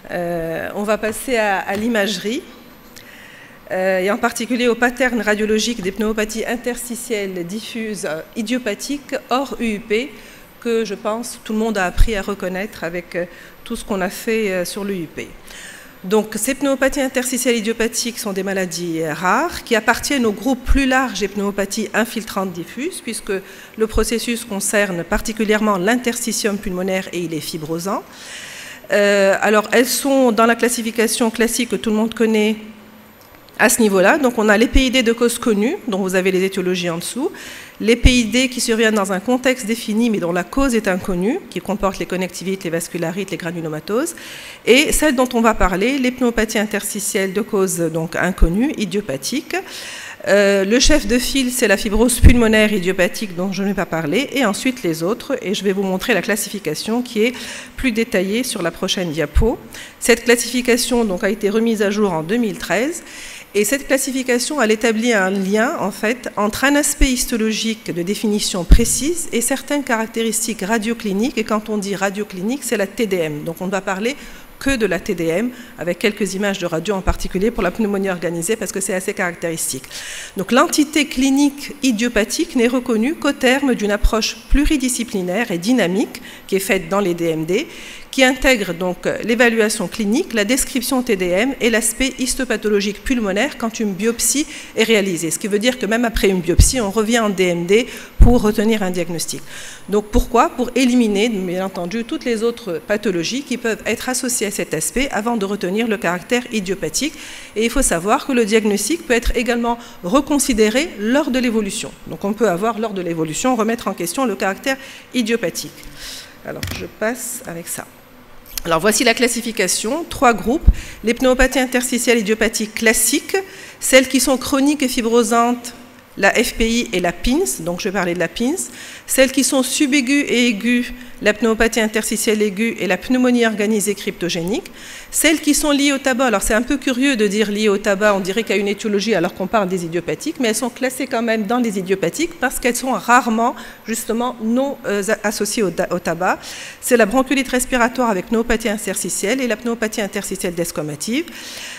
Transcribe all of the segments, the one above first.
On va passer à l'imagerie, et en particulier au pattern radiologique des pneumopathie interstitielle diffuse idiopathique hors UUP, que je pense tout le monde a appris à reconnaître avec tout ce qu'on a fait sur l'UUP. Donc ces pneumopathies interstitielles idiopathiques sont des maladies rares qui appartiennent au groupe plus large des pneumopathies infiltrantes diffuses, puisque le processus concerne particulièrement l'interstitium pulmonaire et il est fibrosant. Alors elles sont dans la classification classique que tout le monde connaît à ce niveau-là. Donc on a les PID de cause connue, dont vous avez les étiologies en dessous, les PID qui surviennent dans un contexte défini mais dont la cause est inconnue, qui comportent les connectivites, les vascularites, les granulomatoses, et celles dont on va parler, les pneumopathies interstitielles de cause donc inconnue, idiopathiques. Le chef de file, c'est la fibrose pulmonaire idiopathique dont je ne vais pas parler, et ensuite les autres, et je vais vous montrer la classification qui est plus détaillée sur la prochaine diapo. Cette classification donc, a été remise à jour en 2013, et cette classification, elle établit un lien en fait entre un aspect histologique de définition précise et certaines caractéristiques radiocliniques, et quand on dit radioclinique, c'est la TDM, donc on va parler que de la TDM, avec quelques images de radio en particulier pour la pneumonie organisée, parce que c'est assez caractéristique. Donc l'entité clinique idiopathique n'est reconnue qu'au terme d'une approche pluridisciplinaire et dynamique qui est faite dans les DMD, qui intègre donc l'évaluation clinique, la description TDM et l'aspect histopathologique pulmonaire quand une biopsie est réalisée. Ce qui veut dire que même après une biopsie, on revient en DMD pour retenir un diagnostic. Donc pourquoi? Pour éliminer, bien entendu, toutes les autres pathologies qui peuvent être associées à cet aspect avant de retenir le caractère idiopathique. Et il faut savoir que le diagnostic peut être également reconsidéré lors de l'évolution. Donc on peut avoir, lors de l'évolution, remettre en question le caractère idiopathique. Alors je passe avec ça. Alors voici la classification, 3 groupes. Les pneumopathies interstitielles idiopathiques classiques, celles qui sont chroniques et fibrosantes, la FPI et la PINS, donc je vais parler de la PINS. Celles qui sont subaiguës et aiguës, la pneumopathie interstitielle aiguë et la pneumonie organisée cryptogénique. Celles qui sont liées au tabac, alors c'est un peu curieux de dire liées au tabac, on dirait qu'il y a une étiologie alors qu'on parle des idiopathiques, mais elles sont classées quand même dans les idiopathiques parce qu'elles sont rarement justement non associées au tabac. C'est la bronchiolite respiratoire avec pneumopathie interstitielle et la pneumopathie interstitielle desquamative.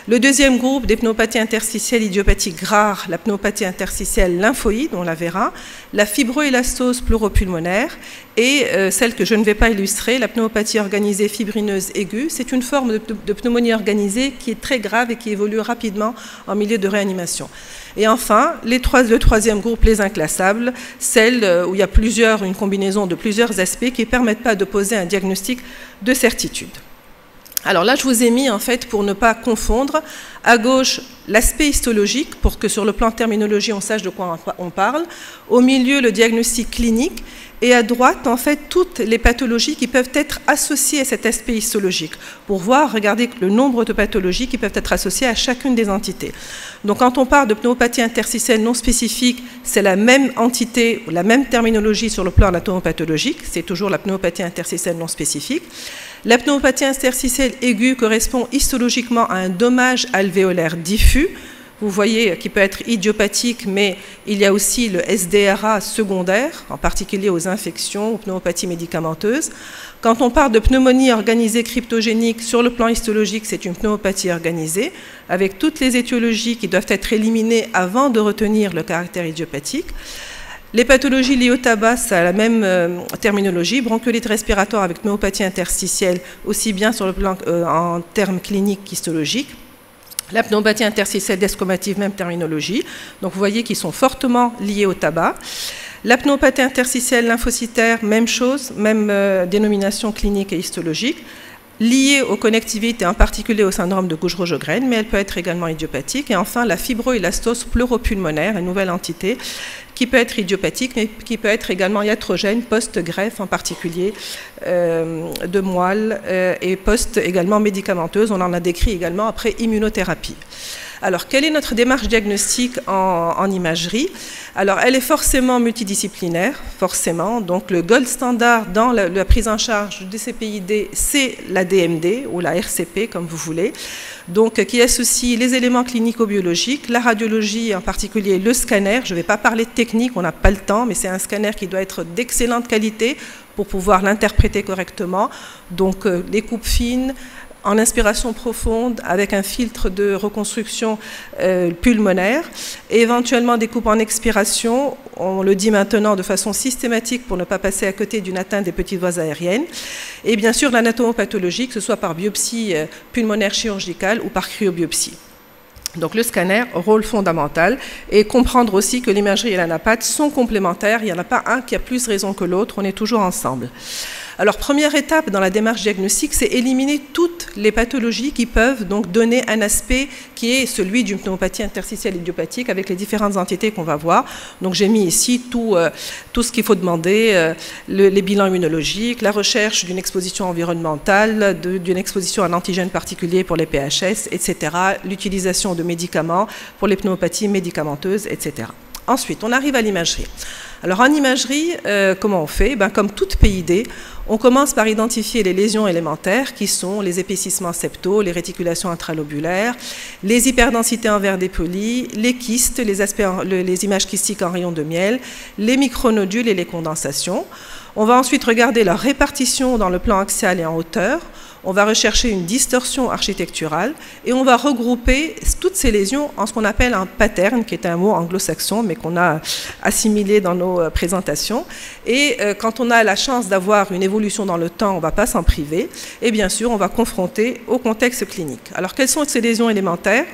Le deuxième groupe des pneumopathies interstitielles idiopathiques rares, la pneumopathie interstitielle lymphoïde, on la verra, la fibroélastose pleuropulmonaire et celle que je ne vais pas illustrer, la pneumopathie organisée fibrineuse aiguë. C'est une forme de pneumonie organisée qui est très grave et qui évolue rapidement en milieu de réanimation. Et enfin, le troisième groupe, les inclassables, celles où il y a une combinaison de plusieurs aspects qui ne permettent pas de poser un diagnostic de certitude. Alors là, je vous ai mis, en fait, pour ne pas confondre, à gauche, l'aspect histologique, pour que sur le plan terminologie, on sache de quoi on parle. Au milieu, le diagnostic clinique. Et à droite, en fait, toutes les pathologies qui peuvent être associées à cet aspect histologique. Pour voir, regardez le nombre de pathologies qui peuvent être associées à chacune des entités. Donc, quand on parle de pneumopathie interstitielle non spécifique, c'est la même entité, la même terminologie sur le plan anatomopathologique. C'est toujours la pneumopathie interstitielle non spécifique. La pneumopathie interstitielle aiguë correspond histologiquement à un dommage alvéolaire diffus. Vous voyez qu'il peut être idiopathique, mais il y a aussi le SDRA secondaire, en particulier aux infections, aux pneumopathies médicamenteuses. Quand on parle de pneumonie organisée cryptogénique, sur le plan histologique, c'est une pneumopathie organisée, avec toutes les étiologies qui doivent être éliminées avant de retenir le caractère idiopathique. Les pathologies liées au tabac, ça a la même terminologie, bronchiolite respiratoire avec pneumopathie interstitielle, aussi bien sur le plan en termes cliniques qu'histologiques. La pneumopathie interstitielle desquamative, même terminologie. Donc vous voyez qu'ils sont fortement liés au tabac. La pneumopathie interstitielle lymphocytaire, même chose, même dénomination clinique et histologique, liée aux connectivités, en particulier au syndrome de Gouge-Rojogren, mais elle peut être également idiopathique. Et enfin, la fibroélastose pleuropulmonaire, une nouvelle entité, qui peut être idiopathique, mais qui peut être également iatrogène, post-greffe, en particulier de moelle, et post-également médicamenteuse. On en a décrit également après immunothérapie. Alors, quelle est notre démarche diagnostique en imagerie? Alors, elle est forcément multidisciplinaire, forcément. Donc, le gold standard dans la prise en charge du DCPID, c'est la DMD ou la RCP, comme vous voulez. Donc, qui associe les éléments clinico-biologiques, la radiologie, en particulier le scanner. Je ne vais pas parler de technique, on n'a pas le temps, mais c'est un scanner qui doit être d'excellente qualité pour pouvoir l'interpréter correctement. Donc, les coupes fines, en inspiration profonde avec un filtre de reconstruction pulmonaire, et éventuellement des coupes en expiration, on le dit maintenant de façon systématique pour ne pas passer à côté d'une atteinte des petites voies aériennes, et bien sûr l'anatomopathologie, que ce soit par biopsie pulmonaire chirurgicale ou par cryobiopsie. Donc le scanner, rôle fondamental, et comprendre aussi que l'imagerie et l'anapath sont complémentaires, il n'y en a pas un qui a plus raison que l'autre, on est toujours ensemble. Alors première étape dans la démarche diagnostique, c'est éliminer toutes les pathologies qui peuvent donc donner un aspect qui est celui d'une pneumopathie interstitielle idiopathique avec les différentes entités qu'on va voir. Donc j'ai mis ici tout ce qu'il faut demander, les bilans immunologiques, la recherche d'une exposition environnementale, d'une exposition à un antigène particulier pour les PHS, etc. L'utilisation de médicaments pour les pneumopathies médicamenteuses, etc. Ensuite, on arrive à l'imagerie. Alors en imagerie, comment on fait? Comme toute PID, on commence par identifier les lésions élémentaires qui sont les épaississements septaux, les réticulations intralobulaires, les hyperdensités en verre dépoli, les kystes, les images kystiques en rayon de miel, les micronodules et les condensations. On va ensuite regarder leur répartition dans le plan axial et en hauteur. On va rechercher une distorsion architecturale et on va regrouper toutes ces lésions en ce qu'on appelle un pattern, qui est un mot anglo-saxon, mais qu'on a assimilé dans nos présentations. Et quand on a la chance d'avoir une évolution dans le temps, on ne va pas s'en priver. Et bien sûr, on va confronter au contexte clinique. Alors, quelles sont ces lésions élémentaires ?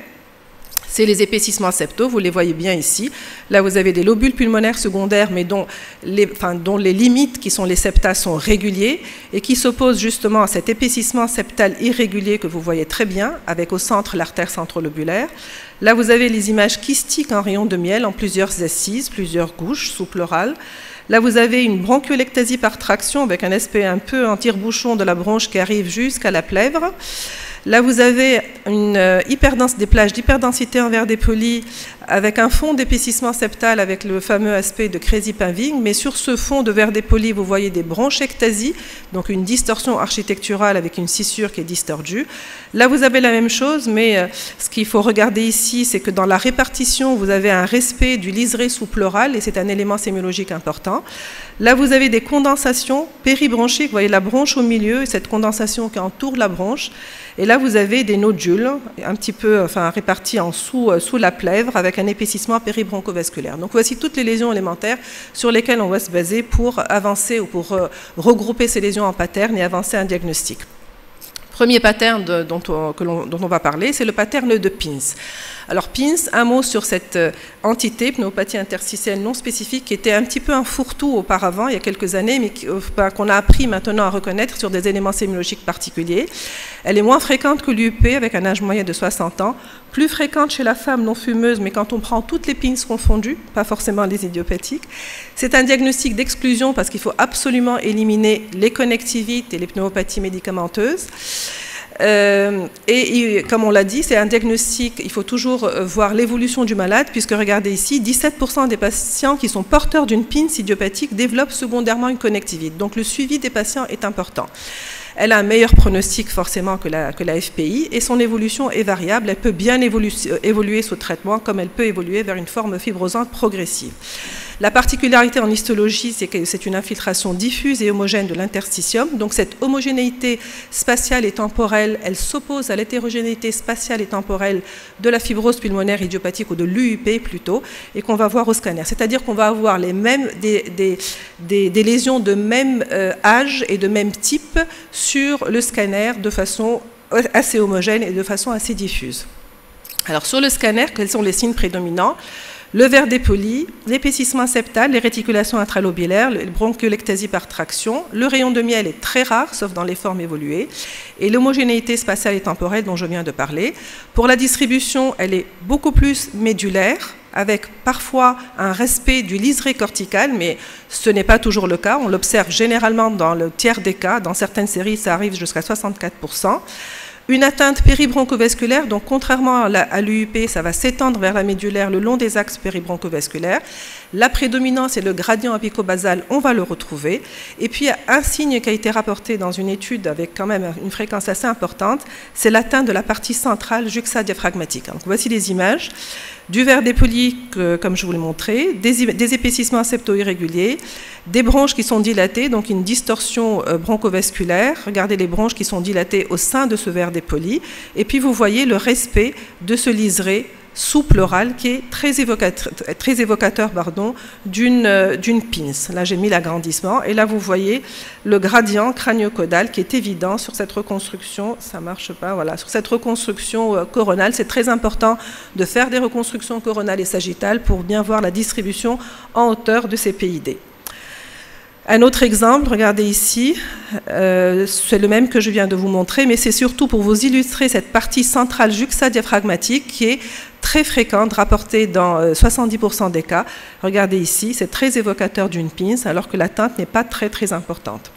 C'est les épaississements septaux, vous les voyez bien ici. Là, vous avez des lobules pulmonaires secondaires, mais dont les limites, qui sont les septa, sont réguliers et qui s'opposent justement à cet épaississement septal irrégulier que vous voyez très bien, avec au centre l'artère centrolobulaire. Là, vous avez les images kystiques en rayon de miel en plusieurs assises, plusieurs couches sous-pleurales. Là, vous avez une bronchiolectasie par traction avec un aspect un peu en tire-bouchon de la bronche qui arrive jusqu'à la plèvre. Là, vous avez des plages d'hyperdensité en verre dépoli avec un fond d'épaississement septal avec le fameux aspect de Crazy-Paving, mais sur ce fond de verre dépoli, vous voyez des bronchectasies, donc une distorsion architecturale avec une scissure qui est distordue. Là, vous avez la même chose, mais ce qu'il faut regarder ici, c'est que dans la répartition, vous avez un respect du liseré sous-pleural, et c'est un élément sémiologique important. Là, vous avez des condensations péribronchiques, vous voyez la bronche au milieu, et cette condensation qui entoure la bronche. Et là, vous avez des nodules, un petit peu répartis en sous la plèvre, avec un épaississement péribroncovasculaire. Donc voici toutes les lésions élémentaires sur lesquelles on va se baser pour avancer ou pour regrouper ces lésions en pattern et avancer un diagnostic. Premier pattern dont on va parler, c'est le pattern de Pins. Alors Pins, un mot sur cette entité, pneumopathie interstitielle non spécifique, qui était un petit peu un fourre-tout auparavant, il y a quelques années, mais qu'on a appris maintenant à reconnaître sur des éléments sémiologiques particuliers. Elle est moins fréquente que l'UP, avec un âge moyen de 60 ans, plus fréquente chez la femme non fumeuse, mais quand on prend toutes les Pins confondues, pas forcément les idiopathiques. C'est un diagnostic d'exclusion parce qu'il faut absolument éliminer les connectivites et les pneumopathies médicamenteuses. Et comme on l'a dit, c'est un diagnostic, il faut toujours voir l'évolution du malade, puisque regardez ici, 17% des patients qui sont porteurs d'une Pins idiopathique développent secondairement une connectivite. Donc le suivi des patients est important. Elle a un meilleur pronostic forcément que la FPI et son évolution est variable. Elle peut bien évoluer sous traitement comme elle peut évoluer vers une forme fibrosante progressive. La particularité en histologie, c'est que c'est une infiltration diffuse et homogène de l'interstitium. Donc cette homogénéité spatiale et temporelle, elle s'oppose à l'hétérogénéité spatiale et temporelle de la fibrose pulmonaire idiopathique ou de l'UUP plutôt, et qu'on va voir au scanner. C'est-à-dire qu'on va avoir des lésions de même âge et de même type sur le scanner de façon assez homogène et de façon assez diffuse. Alors sur le scanner, quels sont les signes prédominants ? Le verre dépoli, l'épaississement septal, les réticulations intralobulaires, le bronchiolectasie par traction. Le rayon de miel est très rare, sauf dans les formes évoluées. Et l'homogénéité spatiale et temporelle dont je viens de parler. Pour la distribution, elle est beaucoup plus médulaire, avec parfois un respect du liseré cortical, mais ce n'est pas toujours le cas. On l'observe généralement dans le tiers des cas. Dans certaines séries, ça arrive jusqu'à 64%. Une atteinte péribroncovasculaire, donc contrairement à l'UUP, ça va s'étendre vers la médulaire le long des axes péribroncovasculaires. La prédominance et le gradient apicobasal, on va le retrouver. Et puis, un signe qui a été rapporté dans une étude avec quand même une fréquence assez importante, c'est l'atteinte de la partie centrale juxtadiaphragmatique. Donc, voici les images du verre dépoli, comme je vous l'ai montré, des épaississements septo-irréguliers, des bronches qui sont dilatées, donc une distorsion bronchovasculaire. Regardez les bronches qui sont dilatées au sein de ce verre dépoli. Et puis, vous voyez le respect de ce liseré sous-pleural qui est très évocateur d'une pince. Là, j'ai mis l'agrandissement. Et là, vous voyez le gradient crânio-caudal qui est évident sur cette reconstruction. Ça ne marche pas, voilà. Sur cette reconstruction coronale, c'est très important de faire des reconstructions coronales et sagittales pour bien voir la distribution en hauteur de ces PID. Un autre exemple, regardez ici, c'est le même que je viens de vous montrer, mais c'est surtout pour vous illustrer cette partie centrale juxtadiaphragmatique qui est très fréquente, rapportée dans 70% des cas. Regardez ici, c'est très évocateur d'une pince, alors que l'atteinte n'est pas très importante.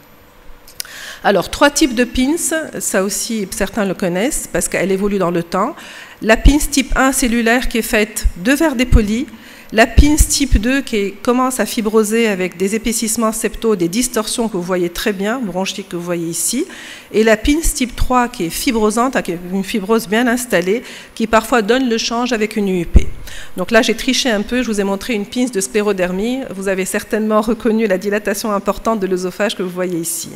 Alors, 3 types de pinces, ça aussi certains le connaissent parce qu'elle évolue dans le temps. La pince type 1 cellulaire qui est faite de verre dépoli, la pince type 2 qui commence à fibroser avec des épaississements septaux, des distorsions que vous voyez très bien, bronchiques que vous voyez ici, et la pince type 3 qui est fibrosante, avec une fibrose bien installée, qui parfois donne le change avec une UUP. Donc là, j'ai triché un peu, je vous ai montré une pince de sclérodermie. Vous avez certainement reconnu la dilatation importante de l'œsophage que vous voyez ici.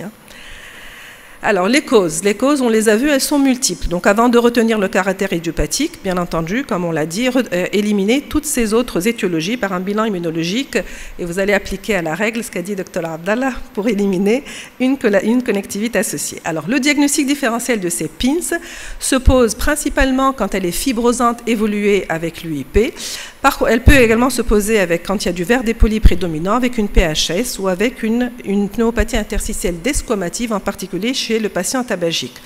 Alors, les causes, on les a vues, elles sont multiples. Donc, avant de retenir le caractère idiopathique, bien entendu, comme on l'a dit, éliminer toutes ces autres étiologies par un bilan immunologique. Et vous allez appliquer à la règle ce qu'a dit Dr Abdallah pour éliminer une connectivité associée. Alors, le diagnostic différentiel de ces pinces se pose principalement quand elle est fibrosante évoluée avec l'UIP. Elle peut également se poser quand il y a du verre dépoli prédominant, avec une PHS ou avec une pneumopathie interstitielle desquamative, en particulier chez le patient tabagique.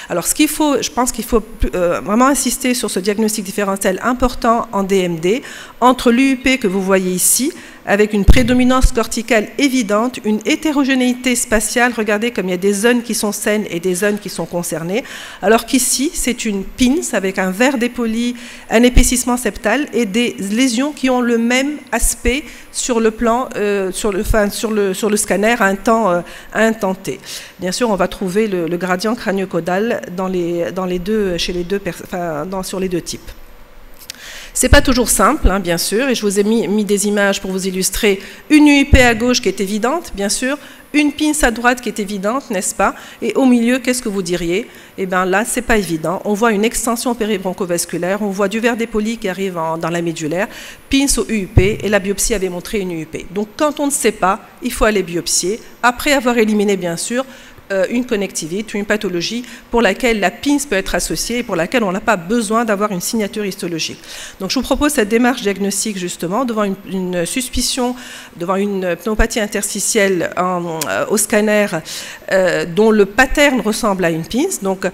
Alors, je pense qu'il faut vraiment insister sur ce diagnostic différentiel important en DMD, entre l'UUP que vous voyez ici, avec une prédominance corticale évidente, une hétérogénéité spatiale. Regardez comme il y a des zones qui sont saines et des zones qui sont concernées, alors qu'ici, c'est une pince avec un verre dépoli, un épaississement septal et des lésions qui ont le même aspect sur le plan, sur le scanner à un temps T. Bien sûr, on va trouver le gradient crânio-caudal sur les deux types. C'est pas toujours simple, hein, bien sûr, et je vous ai mis des images pour vous illustrer une UIP à gauche qui est évidente, bien sûr, une pince à droite qui est évidente, n'est-ce pas? Et au milieu, qu'est-ce que vous diriez? Eh bien là, c'est pas évident. On voit une extension péribronchovasculaire, on voit du verre dépoli qui arrive dans la médulaire, pince au UUP, et la biopsie avait montré une UUP. Donc quand on ne sait pas, il faut aller biopsier, après avoir éliminé, bien sûr, une connectivite, une pathologie pour laquelle la pince peut être associée et pour laquelle on n'a pas besoin d'avoir une signature histologique. Donc je vous propose cette démarche diagnostique justement devant une suspicion, devant une pneumopathie interstitielle au scanner dont le pattern ressemble à une pince. Donc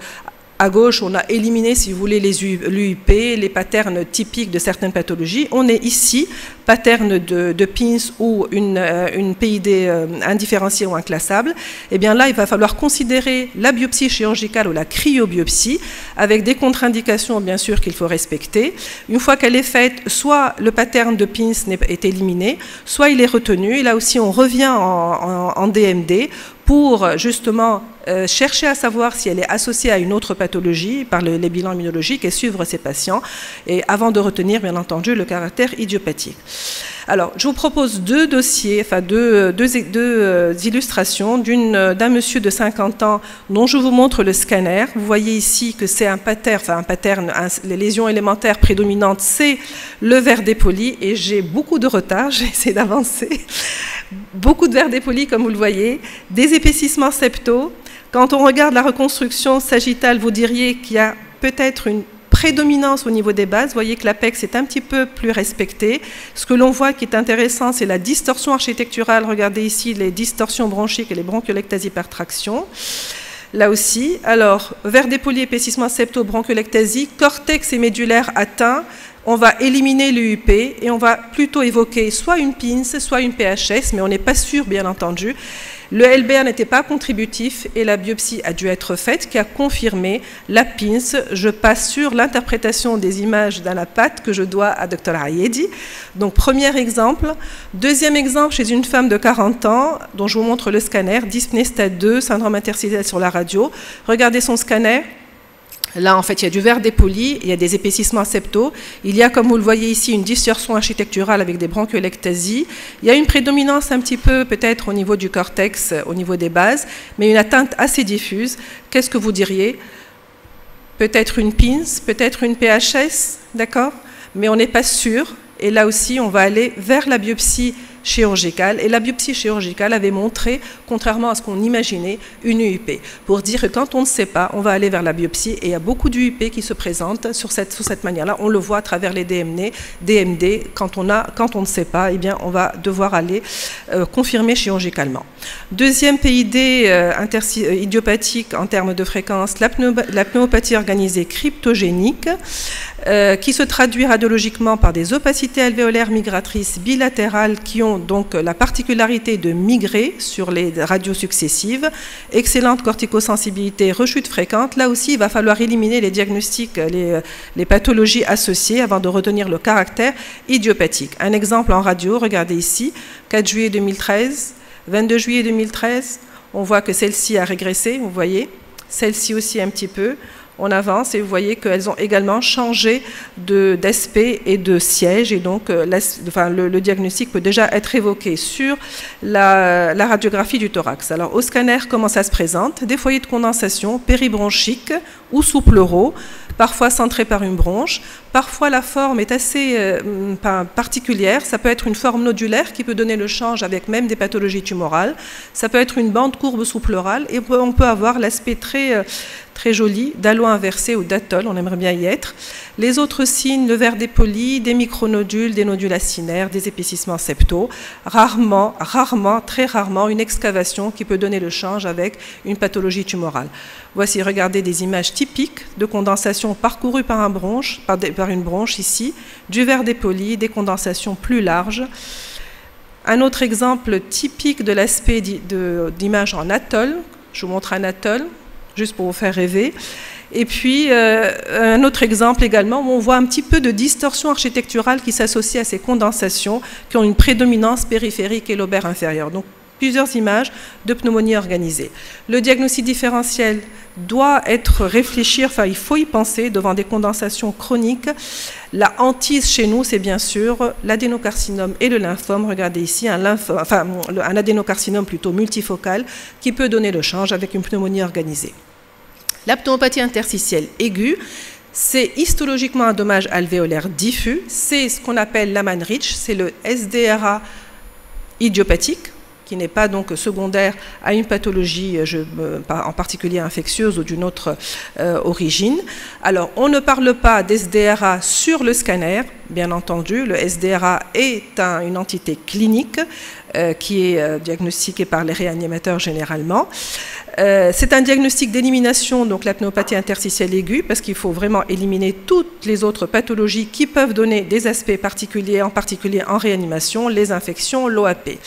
à gauche, on a éliminé, si vous voulez, l'UIP, les patterns typiques de certaines pathologies. On est ici, pattern de pince ou une PID indifférenciée ou inclassable. Et bien là, il va falloir considérer la biopsie chirurgicale ou la cryobiopsie, avec des contre-indications, bien sûr, qu'il faut respecter. Une fois qu'elle est faite, soit le pattern de pince est éliminé, soit il est retenu. Et là aussi, on revient en DMD pour justement chercher à savoir si elle est associée à une autre pathologie par les bilans immunologiques et suivre ces patients, et avant de retenir bien entendu le caractère idiopathique. Alors, je vous propose deux dossiers, enfin deux illustrations, d'un monsieur de 50 ans dont je vous montre le scanner. Vous voyez ici que c'est un pattern, les lésions élémentaires prédominantes, c'est le verre dépoli, et j'ai beaucoup de retard, j'ai essayé d'avancer. Beaucoup de verre dépoli, comme vous le voyez, des épaississements septaux. Quand on regarde la reconstruction sagittale, vous diriez qu'il y a peut-être une prédominance au niveau des bases. Vous voyez que l'apex est un petit peu plus respecté. Ce que l'on voit qui est intéressant, c'est la distorsion architecturale. Regardez ici les distorsions bronchiques et les bronchiolectasies par traction. Là aussi, alors, verre dépoli, épaississement septo, bronchiolectasie, cortex et médulaire atteint. On va éliminer l'UUP et on va plutôt évoquer soit une pince, soit une PHS, mais on n'est pas sûr, bien entendu. Le LBR n'était pas contributif et la biopsie a dû être faite, qui a confirmé la PINS. Je passe sur l'interprétation des images dans la patte que je dois à Dr Ayedi. Donc, premier exemple. Deuxième exemple, chez une femme de 40 ans, dont je vous montre le scanner, dyspnée stade 2, syndrome interstitiel sur la radio. Regardez son scanner. Là, en fait, il y a du verre dépoli, il y a des épaississements septaux. Il y a, comme vous le voyez ici, une distorsion architecturale avec des bronchiolectasies. Il y a une prédominance un petit peu, peut-être, au niveau du cortex, au niveau des bases, mais une atteinte assez diffuse. Qu'est-ce que vous diriez? Peut-être une PINS, peut-être une PHS, d'accord? Mais on n'est pas sûr. Et là aussi, on va aller vers la biopsie chirurgicale. Et la biopsie chirurgicale avait montré, contrairement à ce qu'on imaginait, une UIP. Pour dire que quand on ne sait pas, on va aller vers la biopsie. Et il y a beaucoup d'UIP qui se présentent sous cette manière-là. On le voit à travers les DMD. Quand on ne sait pas, eh bien, on va devoir aller confirmer chirurgicalement. Deuxième PID idiopathique en termes de fréquence, la pneumopathie organisée cryptogénique, qui se traduit radiologiquement par des opacités alvéolaires migratrices bilatérales qui ont donc la particularité de migrer sur les radios successives, excellente corticosensibilité, rechute fréquente. Là aussi, il va falloir éliminer les diagnostics, les pathologies associées avant de retenir le caractère idiopathique. Un exemple en radio, regardez ici, 4 juillet 2013, 22 juillet 2013, on voit que celle-ci a régressé, vous voyez, celle-ci aussi un petit peu. On avance et vous voyez qu'elles ont également changé d'aspect et de siège et donc le diagnostic peut déjà être évoqué sur la radiographie du thorax. Alors au scanner, comment ça se présente? Des foyers de condensation péribronchiques ou sous-pleuraux, parfois centrés par une bronche. Parfois la forme est assez particulière, ça peut être une forme nodulaire qui peut donner le change avec même des pathologies tumorales. Ça peut être une bande courbe sous-pleurale et on peut avoir l'aspect très joli d'halo inversé ou d'atoll, on aimerait bien y être. Les autres signes, le verre dépoli, des micronodules, des nodules acinaires, des épaississements septaux, très rarement, une excavation qui peut donner le change avec une pathologie tumorale. Voici, regardez des images typiques de condensation parcourue par une bronche ici, du verre dépoli, des condensations plus larges. Un autre exemple typique de l'aspect d'image en atoll, je vous montre un atoll, juste pour vous faire rêver. Et puis, un autre exemple également où on voit un petit peu de distorsion architecturale qui s'associe à ces condensations qui ont une prédominance périphérique et lobaire inférieure. Donc, plusieurs images de pneumonie organisée. Le diagnostic différentiel doit être réfléchi, enfin, il faut y penser devant des condensations chroniques. La hantise chez nous, c'est bien sûr l'adénocarcinome et le lymphome. Regardez ici, un adénocarcinome plutôt multifocal qui peut donner le change avec une pneumonie organisée. La pneumopathie interstitielle aiguë, c'est histologiquement un dommage alvéolaire diffus. C'est ce qu'on appelle l'Amann-Rich, c'est le SDRA idiopathique, qui n'est pas donc secondaire à une pathologie, en particulier infectieuse ou d'une autre origine. Alors, on ne parle pas d'SDRA sur le scanner, bien entendu. Le SDRA est une entité clinique qui est diagnostiquée par les réanimateurs généralement. C'est un diagnostic d'élimination, donc la pneumopathie interstitielle aiguë, parce qu'il faut vraiment éliminer toutes les autres pathologies qui peuvent donner des aspects particuliers, en particulier en réanimation, les infections, l'OAP.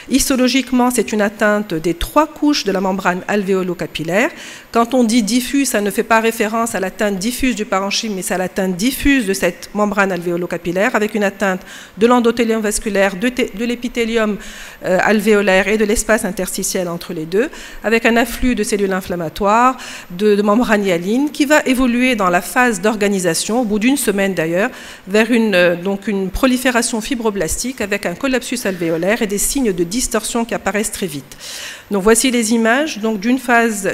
Histologiquement, c'est une atteinte des 3 couches de la membrane alvéolo-capillaire. Quand on dit diffuse, ça ne fait pas référence à l'atteinte diffuse du parenchyme, mais c'est à l'atteinte diffuse de cette membrane alvéolo-capillaire, avec une atteinte de l'endothélium vasculaire, de l'épithélium alvéolaire et de l'espace interstitiel entre les deux, avec un afflux de cellules inflammatoires, de membranes hyalines, qui va évoluer dans la phase d'organisation, au bout d'une semaine d'ailleurs, vers une prolifération fibroblastique avec un collapsus alvéolaire et des signes de distorsion qui apparaissent très vite. Donc voici les images d'une phase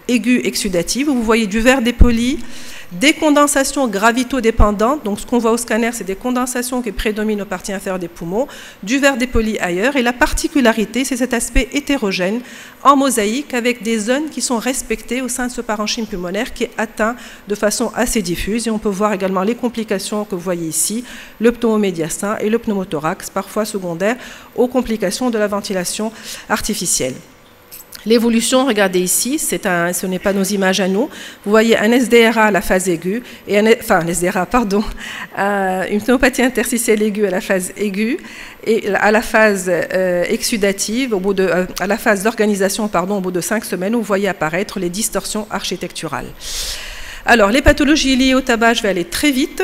aiguë exsudative, où vous voyez du verre dépoli, des condensations gravitodépendantes, donc ce qu'on voit au scanner, c'est des condensations qui prédominent aux parties inférieures des poumons, du verre dépoli ailleurs, et la particularité, c'est cet aspect hétérogène en mosaïque avec des zones qui sont respectées au sein de ce parenchyme pulmonaire qui est atteint de façon assez diffuse, et on peut voir également les complications que vous voyez ici, le pneumomédiastin et le pneumothorax, parfois secondaires aux complications de la ventilation artificielle. L'évolution, regardez ici, ce n'est pas nos images à nous. Vous voyez un SDRA à la phase aiguë, une pneumopathie interstitielle aiguë à la phase aiguë et à la phase exsudative, à la phase d'organisation, au bout de 5 semaines, où vous voyez apparaître les distorsions architecturales. Alors, les pathologies liées au tabac, je vais aller très vite.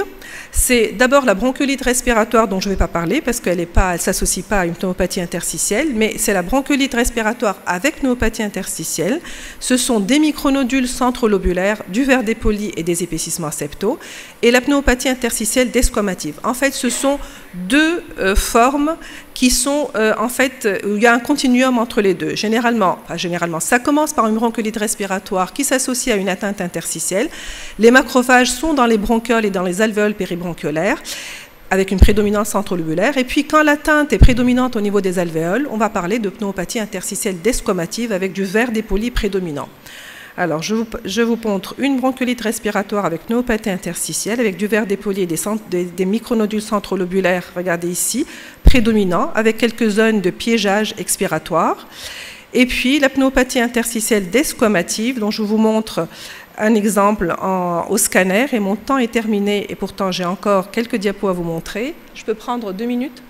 C'est d'abord la bronchiolite respiratoire dont je ne vais pas parler parce qu'elle ne s'associe pas à une pneumopathie interstitielle, mais c'est la bronchiolite respiratoire avec pneumopathie interstitielle. Ce sont des micronodules centrolobulaires, du verre dépoli et des épaississements septaux, et la pneumopathie interstitielle desquamative. En fait, ce sont deux formes qui sont, où il y a un continuum entre les deux. Généralement, ça commence par une bronchiolite respiratoire qui s'associe à une atteinte interstitielle. Les macrophages sont dans les bronchioles et dans les alvéoles péribronchiolaires, avec une prédominance centrolobulaire. Et puis, quand l'atteinte est prédominante au niveau des alvéoles, on va parler de pneumopathie interstitielle desquamative avec du verre dépoli prédominant. Alors, je vous montre une bronchiolite respiratoire avec pneumopathie interstitielle, avec du verre dépoli et des micronodules centrolobulaires, regardez ici, prédominants, avec quelques zones de piégeage expiratoire. Et puis, la pneumopathie interstitielle desquamative, dont je vous montre un exemple au scanner, et mon temps est terminé, et pourtant j'ai encore quelques diapos à vous montrer. Je peux prendre 2 minutes ?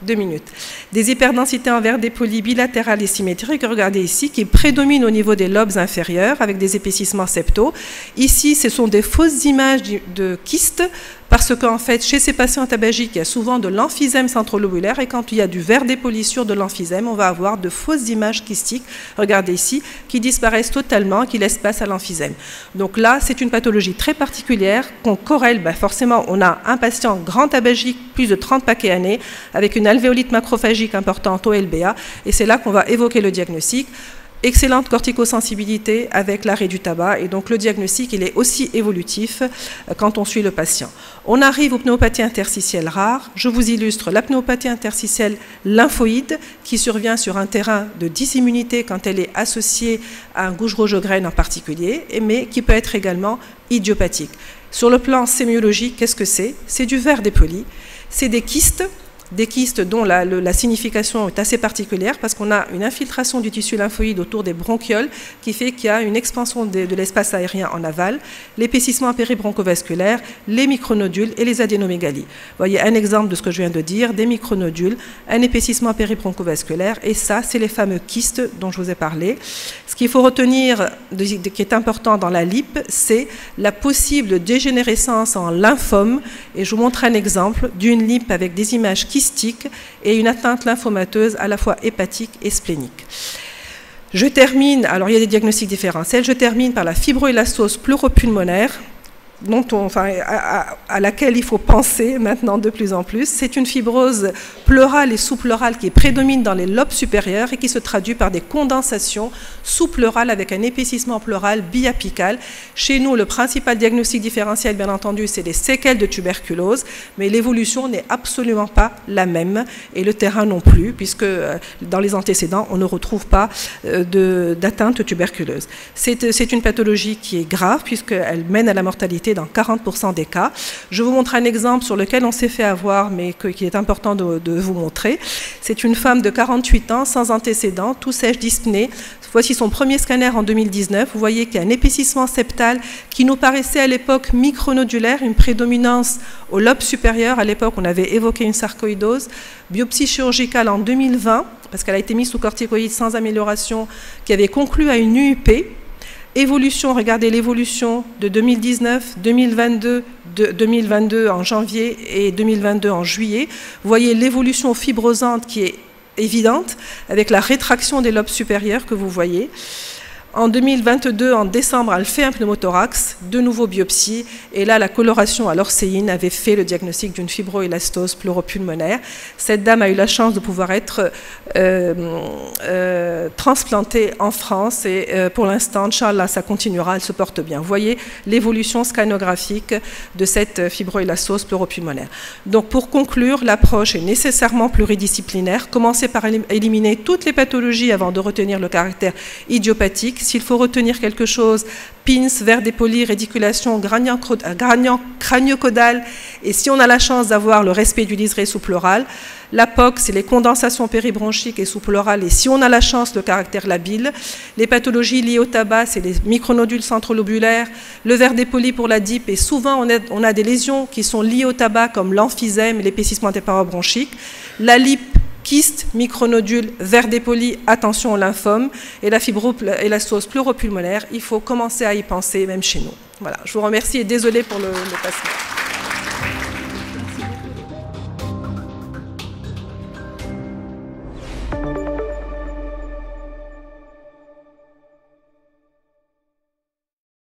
2 minutes. Des hyperdensités en verre dépoli bilatérales et symétriques, regardez ici, qui prédominent au niveau des lobes inférieurs avec des épaississements septaux. Ici, ce sont des fausses images de kystes, parce qu'en fait, chez ces patients tabagiques, il y a souvent de l'emphysème centrolobulaire, et quand il y a du verre dépoli sur de l'emphysème, on va avoir de fausses images kystiques, regardez ici, qui disparaissent totalement, qui laissent place à l'emphysème. Donc là, c'est une pathologie très particulière qu'on corrèle, forcément, on a un patient grand tabagique, plus de 30 paquets années, avec une alvéolite macrophagique importante au LBA, et c'est là qu'on va évoquer le diagnostic. Excellente corticosensibilité avec l'arrêt du tabac, et donc le diagnostic, il est aussi évolutif quand on suit le patient. On arrive aux pneumopathies interstitielles rares. Je vous illustre la pneumopathie interstitielle lymphoïde qui survient sur un terrain de dysimmunité quand elle est associée à un Gougerot-Sjogren en particulier, mais qui peut être également idiopathique. Sur le plan sémiologique, qu'est-ce que c'est? C'est du verre dépoli, c'est des kystes dont la signification est assez particulière parce qu'on a une infiltration du tissu lymphoïde autour des bronchioles qui fait qu'il y a une expansion de l'espace aérien en aval, l'épaississement péribronchovasculaire, les micronodules et les adénomégalies. Vous voyez un exemple de ce que je viens de dire, des micronodules, un épaississement péribronchovasculaire, et ça, c'est les fameux kystes dont je vous ai parlé. Ce qu'il faut retenir, qui est important dans la LIP, c'est la possible dégénérescence en lymphome, et je vous montre un exemple d'une LIP avec des images kystiques et une atteinte lymphomateuse à la fois hépatique et splénique. Je termine, alors il y a des diagnostics différentiels, je termine par la fibroélastose pleuropulmonaire, à laquelle il faut penser maintenant de plus en plus. C'est une fibrose pleurale et sous-pleurale qui prédomine dans les lobes supérieurs et qui se traduit par des condensations sous-pleurales avec un épaississement pleural biapical. Chez nous, le principal diagnostic différentiel, bien entendu, c'est des séquelles de tuberculose, mais l'évolution n'est absolument pas la même, et le terrain non plus, puisque dans les antécédents, on ne retrouve pas d'atteinte tuberculeuse. C'est une pathologie qui est grave, puisqu'elle mène à la mortalité dans 40% des cas. Je vous montre un exemple sur lequel on s'est fait avoir, mais qui est important de vous montrer. C'est une femme de 48 ans, sans antécédents, tout sèche, dyspnée. Voici son premier scanner en 2019. Vous voyez qu'il y a un épaississement septal qui nous paraissait à l'époque micronodulaire, une prédominance au lobe supérieur. À l'époque, on avait évoqué une sarcoïdose. Biopsie chirurgicale en 2020, parce qu'elle a été mise sous corticoïdes sans amélioration, qui avait conclu à une UUP. Évolution, regardez l'évolution de 2019, 2022 en janvier et 2022 en juillet. Vous voyez l'évolution fibrosante qui est évidente avec la rétraction des lobes supérieurs que vous voyez. En 2022, en décembre, elle fait un pneumothorax, de nouveau biopsie, et là, la coloration à l'orséine avait fait le diagnostic d'une fibroélastose pleuropulmonaire. Cette dame a eu la chance de pouvoir être transplantée en France, et pour l'instant, Inch'Allah, ça continuera, elle se porte bien. Vous voyez l'évolution scanographique de cette fibroélastose pleuropulmonaire. Donc, pour conclure, l'approche est nécessairement pluridisciplinaire. Commencez par éliminer toutes les pathologies avant de retenir le caractère idiopathique. s'il faut retenir quelque chose, pins, verre dépoli, rédiculation, granient crânio-caudal, et si on a la chance d'avoir le respect du liseré sous-pleural, la POC, c'est les condensations péribronchiques et sous-pleurales, et si on a la chance, le caractère labile. Les pathologies liées au tabac, c'est les micronodules centrolobulaires, le verre dépoli pour la DIP, et souvent on a des lésions qui sont liées au tabac, comme l'emphysème, l'épaississement des parois bronchiques, la LIP, kyste, micronodule, verre dépoli, attention au lymphome, et la fibromélastose pleuropulmonaire, il faut commencer à y penser, même chez nous. Voilà, je vous remercie et désolé pour le passement.